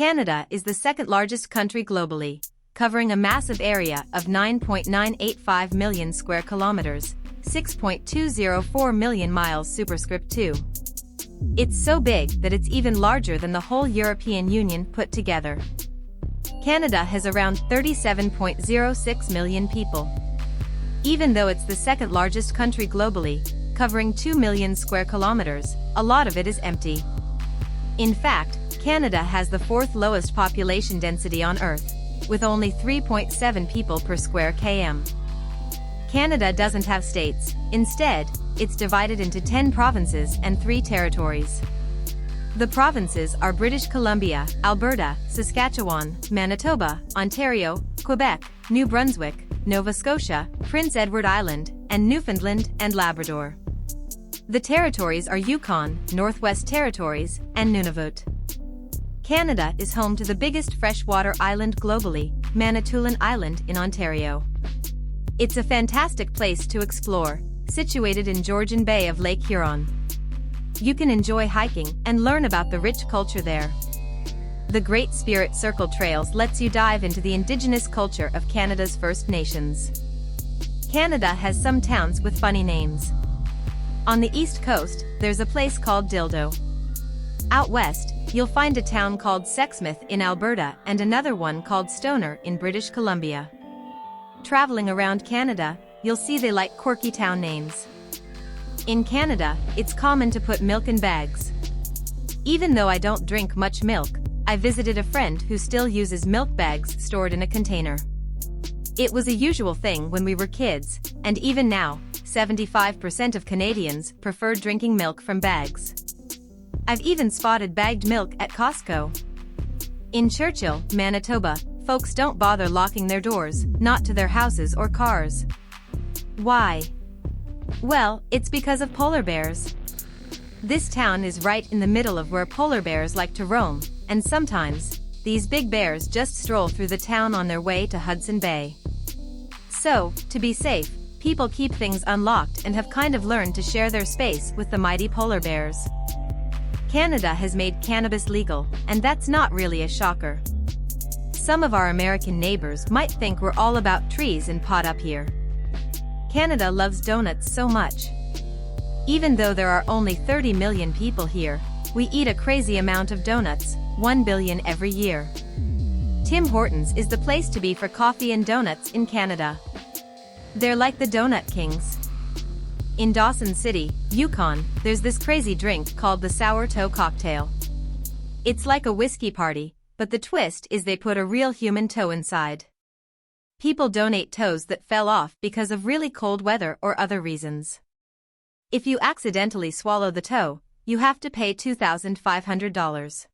Canada is the second-largest country globally, covering a massive area of 9.985 million square kilometers, 6.204 million miles superscript 2. It's so big that it's even larger than the whole European Union put together. Canada has around 37.06 million people. Even though it's the second-largest country globally, covering 2 million square kilometers, a lot of it is empty. In fact, Canada has the fourth lowest population density on Earth, with only 3.7 people per square km. Canada doesn't have states. Instead, it's divided into 10 provinces and 3 territories. The provinces are British Columbia, Alberta, Saskatchewan, Manitoba, Ontario, Quebec, New Brunswick, Nova Scotia, Prince Edward Island, and Newfoundland and Labrador. The territories are Yukon, Northwest Territories, and Nunavut. Canada is home to the biggest freshwater island globally, Manitoulin Island in Ontario. It's a fantastic place to explore, situated in Georgian Bay of Lake Huron. You can enjoy hiking and learn about the rich culture there. The Great Spirit Circle Trails lets you dive into the Indigenous culture of Canada's First Nations. Canada has some towns with funny names. On the East Coast, there's a place called Dildo. Out west, you'll find a town called Sexsmith in Alberta and another one called Stoner in British Columbia. Traveling around Canada, you'll see they like quirky town names. In Canada, it's common to put milk in bags. Even though I don't drink much milk, I visited a friend who still uses milk bags stored in a container. It was a usual thing when we were kids, and even now, 75% of Canadians prefer drinking milk from bags. I've even spotted bagged milk at Costco. In Churchill, Manitoba, folks don't bother locking their doors, not to their houses or cars. Why? Well, it's because of polar bears. This town is right in the middle of where polar bears like to roam, and sometimes, these big bears just stroll through the town on their way to Hudson Bay. So, to be safe, people keep things unlocked and have kind of learned to share their space with the mighty polar bears. Canada has made cannabis legal, and that's not really a shocker. Some of our American neighbors might think we're all about trees and pot up here. Canada loves donuts so much. Even though there are only 30 million people here, we eat a crazy amount of donuts, 1 billion every year. Tim Hortons is the place to be for coffee and donuts in Canada. They're like the donut kings. In Dawson City, Yukon, there's this crazy drink called the Sour Toe Cocktail. It's like a whiskey party, but the twist is they put a real human toe inside. People donate toes that fell off because of really cold weather or other reasons. If you accidentally swallow the toe, you have to pay $2,500.